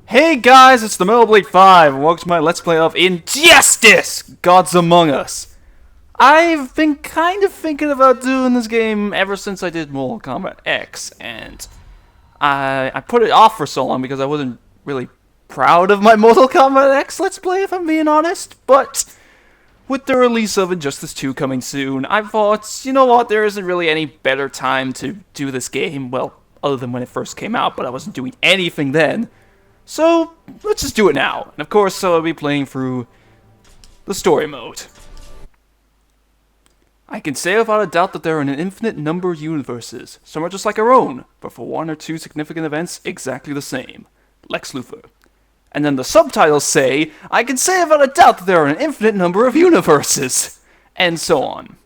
Hey guys, it's the Metal Blade 5, and welcome to my Let's Play of Injustice! Gods Among Us. I've been kind of thinking about doing this game ever since I did Mortal Kombat X, and I put it off for so long because I wasn't really proud of my Mortal Kombat X Let's Play, if I'm being honest, but with the release of Injustice 2 coming soon, I thought, you know what, there isn't really any better time to do this game, well, other than when it first came out, but I wasn't doing anything then. So, let's just do it now. And of course, I'll be playing through the story mode. I can say without a doubt that there are an infinite number of universes. Some are just like our own, but for one or two significant events, exactly the same. Lex Luthor. And then the subtitles say, I can say without a doubt that there are an infinite number of universes. And so on.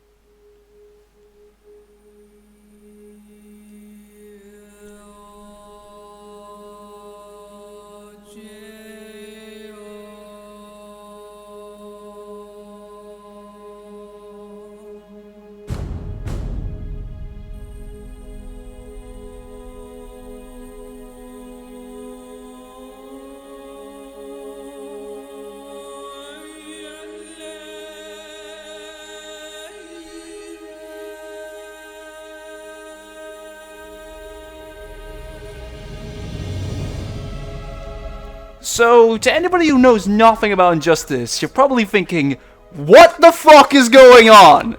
So, to anybody who knows nothing about Injustice, you're probably thinking, what the fuck is going on?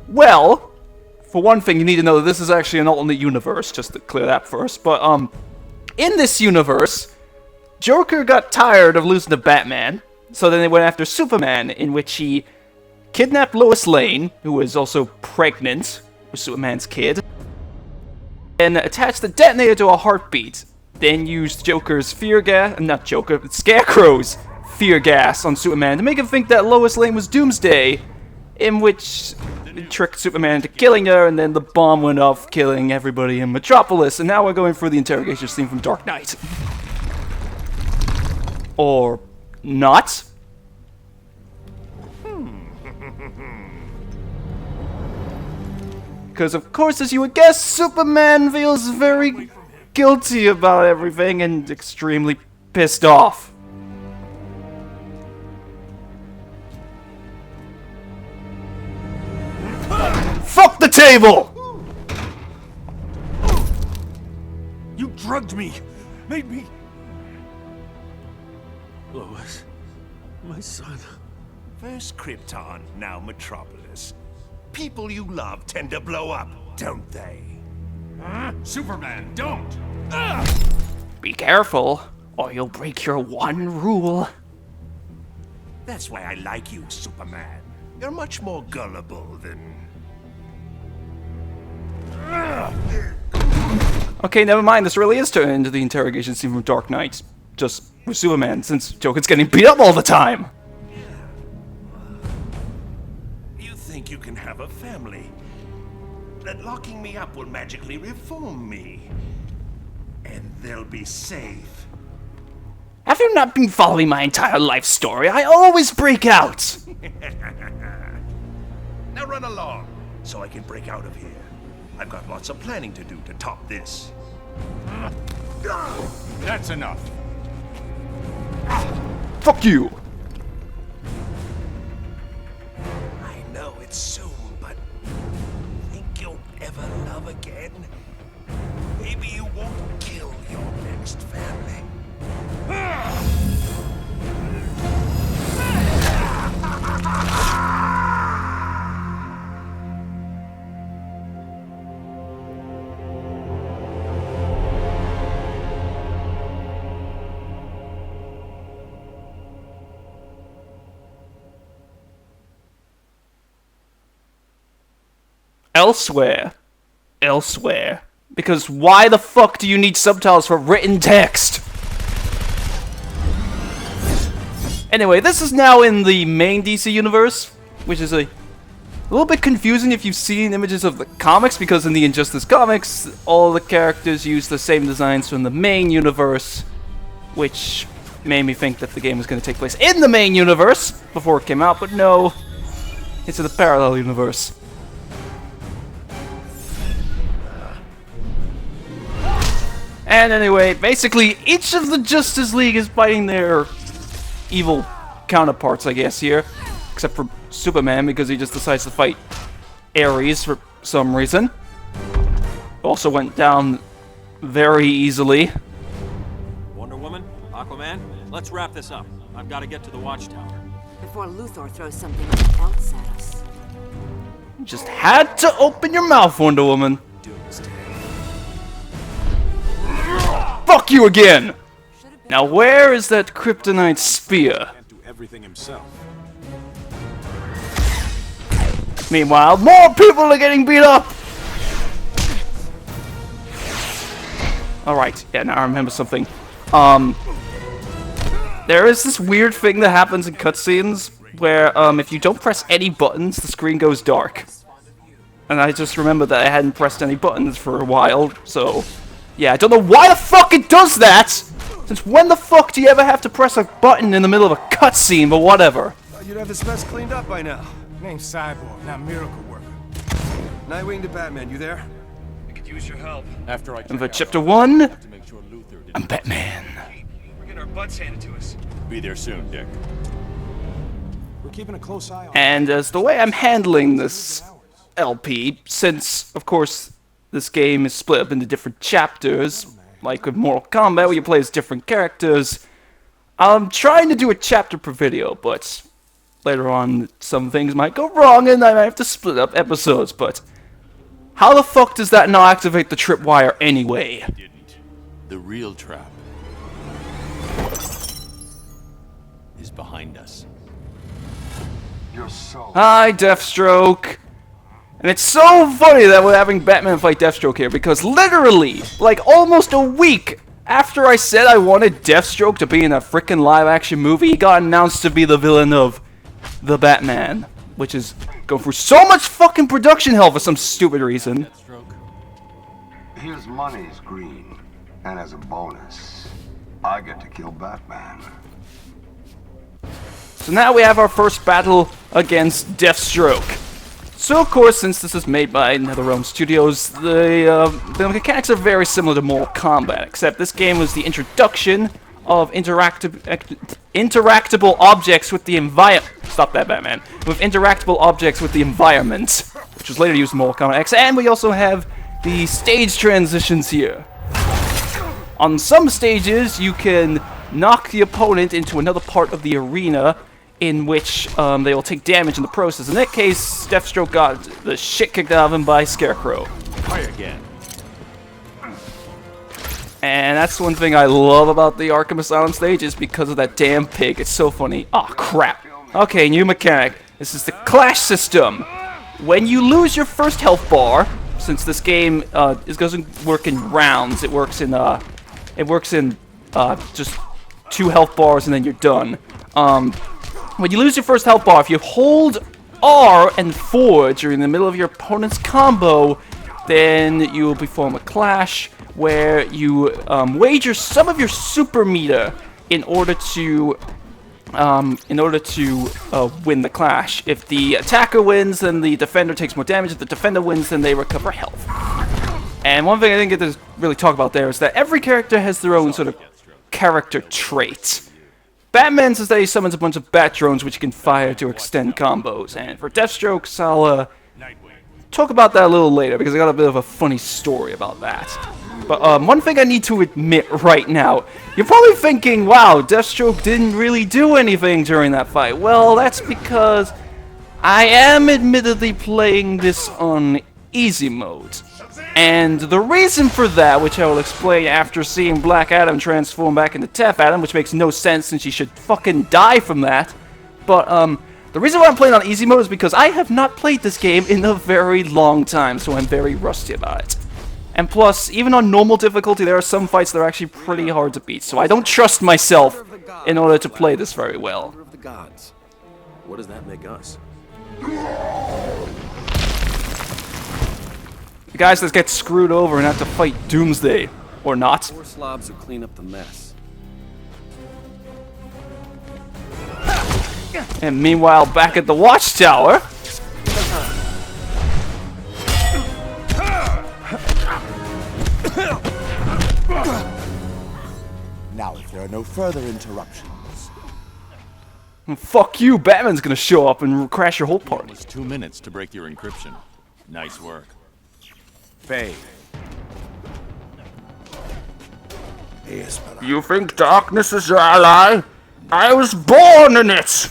Well, for one thing, you need to know that this is actually an alternate universe, just to clear that first. But, in this universe, Joker got tired of losing to Batman, so then they went after Superman, in which he kidnapped Lois Lane, who was also pregnant with Superman's kid, and attached the detonator to a heartbeat. Then used Joker's Scarecrow's fear gas on Superman to make him think that Lois Lane was Doomsday, in which it tricked Superman into killing her, and then the bomb went off, killing everybody in Metropolis, and now we're going through the interrogation scene from Dark Knight. Or not. Because of course, as you would guess, Superman feels very guilty about everything and extremely pissed off. Fuck the table! You drugged me! Made me... Lois, my son. First Krypton, now Metropolis. People you love tend to blow up, don't they? Superman, don't! Be careful, or you'll break your one rule. That's why I like you, Superman. You're much more gullible than... Okay, never mind, this really is turning into the interrogation scene from Dark Knight. Just with Superman, since Joker's getting beat up all the time. You think you can have a family? That locking me up will magically reform me. And they'll be safe. Have you not been following my entire life story? I always break out! Now run along, so I can break out of here. I've got lots of planning to do to top this. That's enough. Fuck you! I know it's soon, but think you'll ever love again? Maybe you won't kill your next family. Elsewhere. Because why the fuck do you need subtitles for written text? Anyway, this is now in the main DC universe, which is a little bit confusing if you've seen images of the comics, because in the Injustice comics, all the characters use the same designs from the main universe, which made me think that the game was going to take place in the main universe before it came out, but no, it's in the parallel universe. And anyway, basically, each of the Justice League is fighting their evil counterparts, I guess, here. Except for Superman, because he just decides to fight Ares for some reason. Also went down very easily. Wonder Woman, Aquaman, let's wrap this up. I've got to get to the watchtower. Before Luthor throws something else at us. You just had to open your mouth, Wonder Woman. Fuck you again! Now where is that kryptonite spear? Can't do everything himself. Meanwhile, more people are getting beat up! Alright, yeah, now I remember something. There is this weird thing that happens in cutscenes where, if you don't press any buttons, the screen goes dark. And I just remember that I hadn't pressed any buttons for a while, so... Yeah, I don't know why the fuck it does that! Since when the fuck do you ever have to press a button in the middle of a cutscene, but whatever. You'd have this mess cleaned up by now. Name's Cyborg, not Miracle Worker. Nightwing to Batman, you there? I could use your help. After I And for Chapter 1, to make sure Luthor didn't I'm Batman. We're getting our butts handed to us. be there soon, Dick. We're keeping a close eye on And as the way I'm handling this LP, since, of course, this game is split up into different chapters, like with Mortal Kombat, where you play as different characters, I'm trying to do a chapter per video, but later on, some things might go wrong, and I might have to split up episodes, but how the fuck does that not activate the tripwire anyway? Didn't. The real trap is behind us. You're so... Hi, Deathstroke! And it's so funny that we're having Batman fight Deathstroke here, because literally, like almost a week after I said I wanted Deathstroke to be in a frickin' live-action movie, he got announced to be the villain of The Batman, which is going through so much fucking production hell for some stupid reason. His money's green, and as a bonus, I get to kill Batman. So now we have our first battle against Deathstroke. So of course, since this is made by NetherRealm Studios, the mechanics are very similar to Mortal Kombat, except this game was the introduction of interactable objects with the environment. Stop that, Batman. With interactable objects with the environment, which was later used in Mortal Kombat X, and we also have the stage transitions here. On some stages, you can knock the opponent into another part of the arena, in which they will take damage in the process. In that case, Deathstroke got the shit kicked out of him by Scarecrow. Try again. And that's one thing I love about the Arkham Asylum stage, is because of that damn pig. It's so funny. Aw, crap. Okay, new mechanic. This is the clash system. When you lose your first health bar, since this game doesn't work in rounds, it works in just 2 health bars and then you're done. When you lose your first health bar, if you hold R and 4 during the middle of your opponent's combo, then you will perform a clash where you wager some of your super meter in order to win the clash. If the attacker wins, then the defender takes more damage. If the defender wins, then they recover health. And one thing I didn't get to really talk about there is that every character has their own sort of character trait. Batman says that he summons a bunch of bat drones which he can fire to extend combos, and for Deathstroke, I'll talk about that a little later because I got a bit of a funny story about that. But one thing I need to admit right now, you're probably thinking, wow, Deathstroke didn't really do anything during that fight. Well, that's because I am admittedly playing this on easy mode. And the reason for that, which I will explain after seeing Black Adam transform back into Tef Adam, which makes no sense since she should fucking die from that. But the reason why I'm playing on easy mode is because I have not played this game in a very long time, so I'm very rusty about it. And plus, even on normal difficulty, there are some fights that are actually pretty hard to beat, so I don't trust myself in order to play this very well. Order of the gods. What does that make us? The guys that get screwed over and have to fight Doomsday, or not. 4 slobs will clean up the mess. And meanwhile, back at the Watchtower, Now, if there are no further interruptions... Fuck you, Batman's gonna show up and crash your whole party. It was 2 minutes to break your encryption. Nice work. Bane. You think darkness is your ally? I was born in it!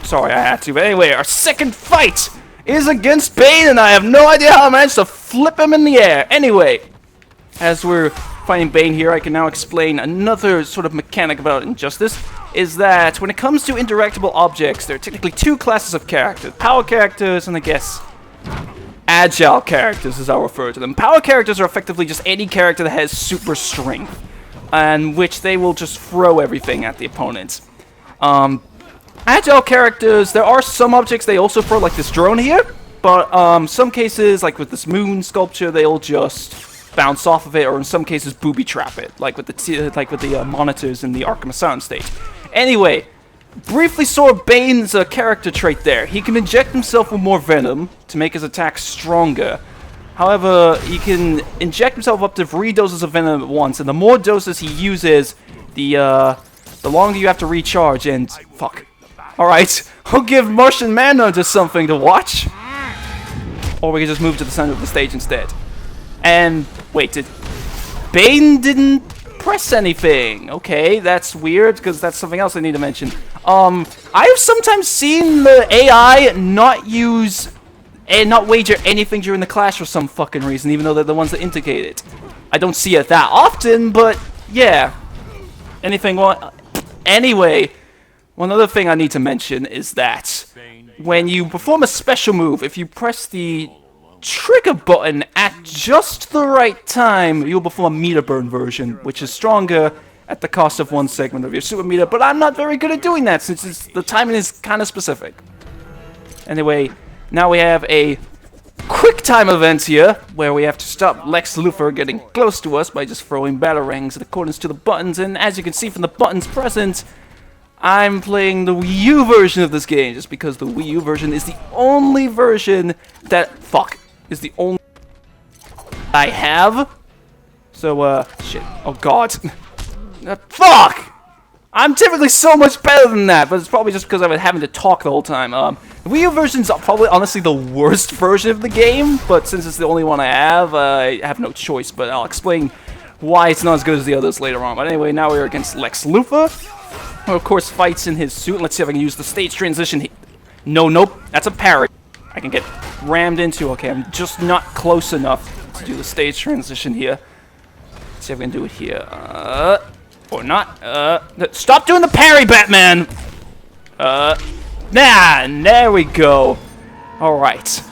Sorry, I had to, but anyway, our second fight is against Bane, and I have no idea how I managed to flip him in the air. Anyway, as we're fighting Bane here, I can now explain another sort of mechanic about Injustice, is that when it comes to interactable objects, there are technically two classes of characters. Power characters and, I guess, agile characters, as I'll refer to them. Power characters are effectively just any character that has super strength, and which they will just throw everything at the opponents. Agile characters, there are some objects they also throw, like this drone here, but some cases, like with this moon sculpture, they'll just bounce off of it, or in some cases booby trap it, like with the monitors in the Arkham Asylum stage. Anyway, briefly saw Bane's character trait there. He can inject himself with more venom to make his attacks stronger. However, he can inject himself up to 3 doses of venom at once, and the more doses he uses, the longer you have to recharge, and fuck. Alright, I'll give Martian Manhunter something to watch. Or we can just move to the center of the stage instead. And, wait, Bane didn't press anything. Okay, that's weird, because that's something else I need to mention. I've sometimes seen the AI not use and not wager anything during the clash for some fucking reason, even though they're the ones that indicate it. I don't see it that often, but yeah. Anyway, one other thing I need to mention is that when you perform a special move, if you press the trigger button at just the right time, you'll perform a meter burn version, which is stronger at the cost of 1 segment of your super meter, but I'm not very good at doing that since the timing is kind of specific. Anyway, now we have a quick time event here, where we have to stop Lex Luthor getting close to us by just throwing batarangs in accordance to the buttons, and as you can see from the buttons present, I'm playing the Wii U version of this game, just because the Wii U version is the only version that, is the only I have. So, shit. Oh, God. Fuck! I'm typically so much better than that, but it's probably just because I've been having to talk the whole time. The Wii U version's probably, honestly, the worst version of the game, but since it's the only one I have no choice, but I'll explain why it's not as good as the others later on. But anyway, now we're against Lex Luthor, who, of course, fights in his suit. Let's see if I can use the stage transition. Nope, that's a parry. I can get rammed into. Okay, I'm just not close enough to do the stage transition here. Let's see if I can do it here. Or not. Stop doing the parry, Batman! There we go. Alright.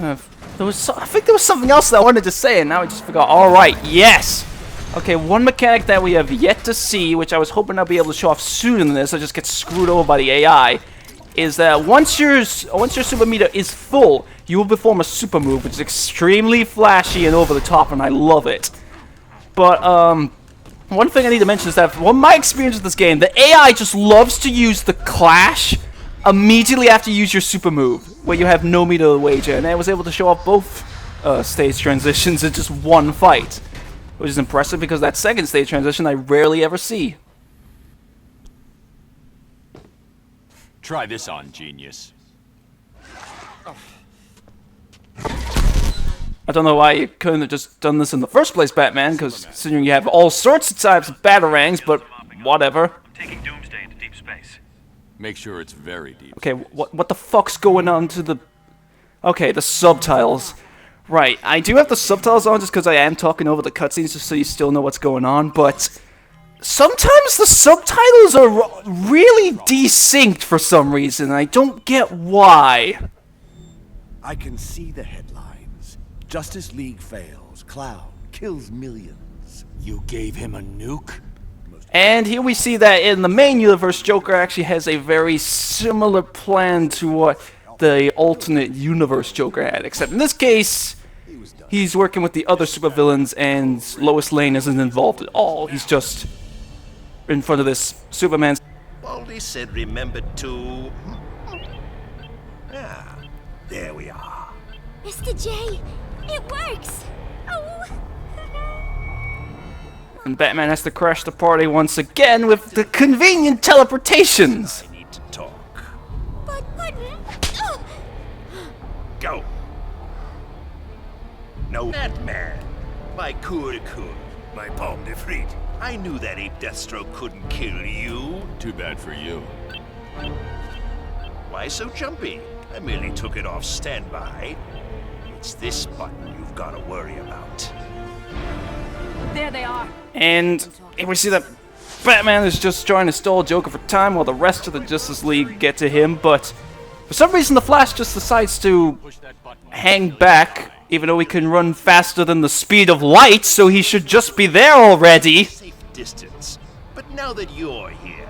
I think there was something else that I wanted to say, and now I just forgot. Alright, yes! Okay, one mechanic that we have yet to see, which I was hoping I'll be able to show off soon in this, I just get screwed over by the AI, is that once your super meter is full, you will perform a super move, which is extremely flashy and over the top, and I love it. But, one thing I need to mention is that, from my experience with this game, the AI just loves to use the clash immediately after you use your super move, where you have no meter to wager, and I was able to show off both stage transitions in just one fight, which is impressive because that second stage transition I rarely ever see. Try this on, genius. I don't know why you couldn't have just done this in the first place, Batman, because considering you have all sorts of types of batarangs, but whatever. Taking Doomsday into deep space. Make sure it's very deep. Okay, what the fuck's going on to the... Okay, the subtitles. Right, I do have the subtitles on just because I am talking over the cutscenes just so you still know what's going on, but sometimes the subtitles are really desynced for some reason, and I don't get why. I can see the headlines. Justice League fails. Clown kills millions. You gave him a nuke? And here we see that in the main universe, Joker actually has a very similar plan to what the alternate universe Joker had, except in this case, he's working with the other supervillains, and Lois Lane isn't involved at all. He's just in front of this Superman. Baldy said remember to... Ah, there we are. Mr. J, it works! Oh! And Batman has to crash the party once again with the convenient teleportations. I need to talk. But... Go. No, that man. My coup de coeur. My pomme de frite. I knew that ape Deathstroke couldn't kill you. Too bad for you. Why so jumpy? I merely took it off standby. It's this button you've got to worry about. There they are. And we see that Batman is just trying to stall Joker for time while the rest of the Justice League get to him, but for some reason the Flash just decides to hang back, even though he can run faster than the speed of light, so he should just be there already. Safe distance. But now that you're here,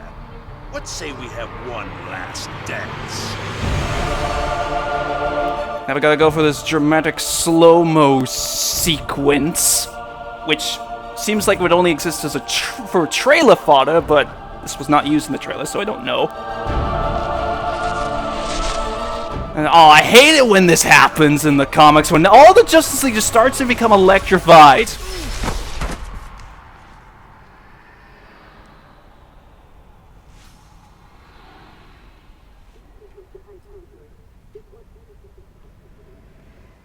what say we have one last dance? Now we gotta go for this dramatic slow-mo sequence, which seems like it would only exist as for trailer fodder, but this was not used in the trailer, so I don't know. And, oh, I hate it when this happens in the comics, when all the Justice League just starts to become electrified.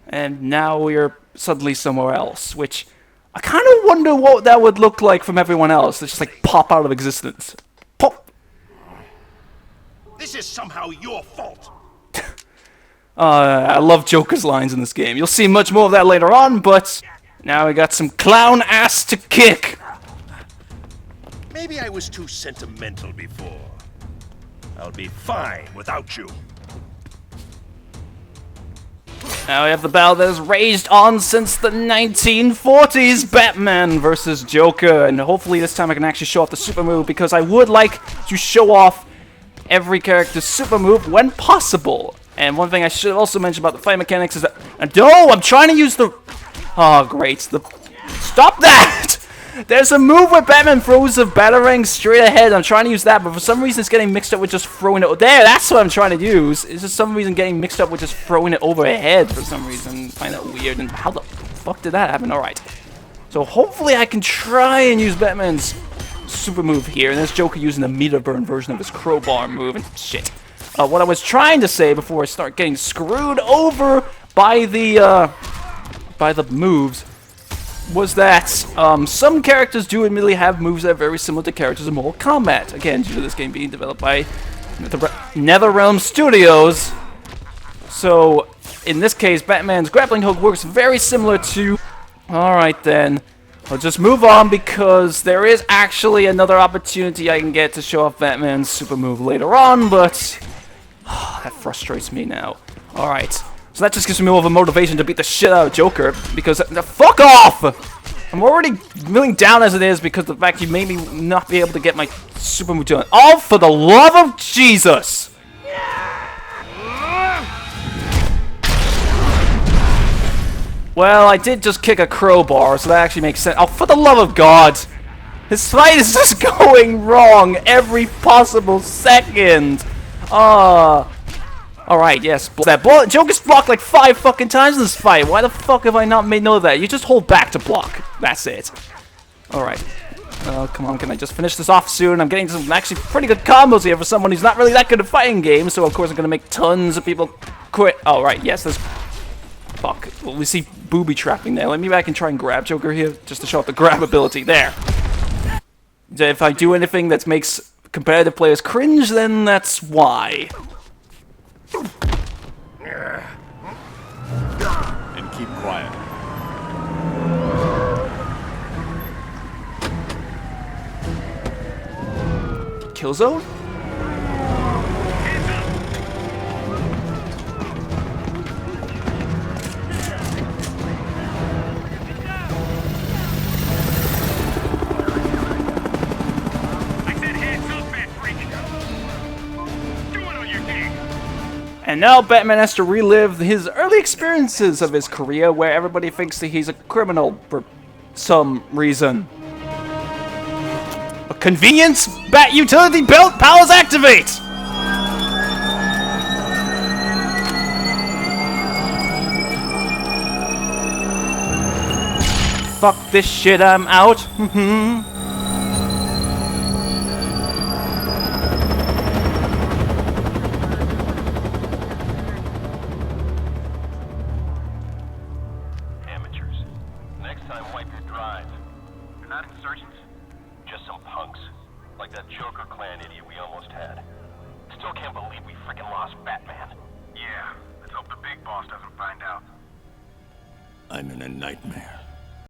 And now we're suddenly somewhere else, which I kind of wonder what that would look like from everyone else. They just like pop out of existence. Pop! This is somehow your fault. I love Joker's lines in this game. You'll see much more of that later on, but now we got some clown ass to kick. Maybe I was too sentimental before. I'll be fine without you. Now we have the battle that has raged on since the 1940s, Batman versus Joker, and hopefully this time I can actually show off the super move, because I would like to show off every character's super move when possible. And one thing I should also mention about the fight mechanics is that... No, I'm trying to use the... Oh, great. Stop that! There's a move where Batman throws a batarang straight ahead. I'm trying to use that, but for some reason it's getting mixed up with just throwing it... There, that's what I'm trying to use. It's just some reason getting mixed up with just throwing it overhead for some reason. I find that weird. And how the fuck did that happen? Alright. So hopefully I can try and use Batman's super move here. And there's Joker using the meter burn version of his crowbar move. And shit. What I was trying to say before I start getting screwed over by the moves was that some characters do admittedly have moves that are very similar to characters in Mortal Kombat. Again, due to this game being developed by NetherRealm Studios. So, in this case, Batman's grappling hook works very similar to... Alright then. I'll just move on because there is actually another opportunity I can get to show off Batman's super move later on, but... that frustrates me now. Alright. So that just gives me more of a motivation to beat the shit out of Joker, because... fuck off! I'm already milling down as it is because of the fact you made me not be able to get my super move done. Oh, for the love of Jesus! Well, I did just kick a crowbar, so that actually makes sense. Oh, for the love of God! His fight is just going wrong every possible second! Alright, yes. That bullet. Joker's blocked like 5 fucking times in this fight. Why the fuck have I not made note of that? You just hold back to block. That's it. Alright. Come on, can I just finish this off soon? I'm getting some actually pretty good combos here for someone who's not really that good at fighting games, so of course I'm gonna make tons of people quit. Oh, right, yes, there's... Fuck. Well, we see booby trapping there. Let me back and try and grab Joker here, just to show off the grab ability. There. If I do anything that makes competitive players cringe, then that's why. And keep quiet. Killzone? And now Batman has to relive his early experiences of his career where everybody thinks that he's a criminal for some reason. A convenience bat utility belt powers activate! fuck this shit, I'm out. Amateurs. Next time, wipe your drive. You're not insurgents? Just some punks. Like that Joker clan idiot we almost had. Still can't believe we freaking lost Batman. Yeah, let's hope the big boss doesn't find out. I'm in a nightmare.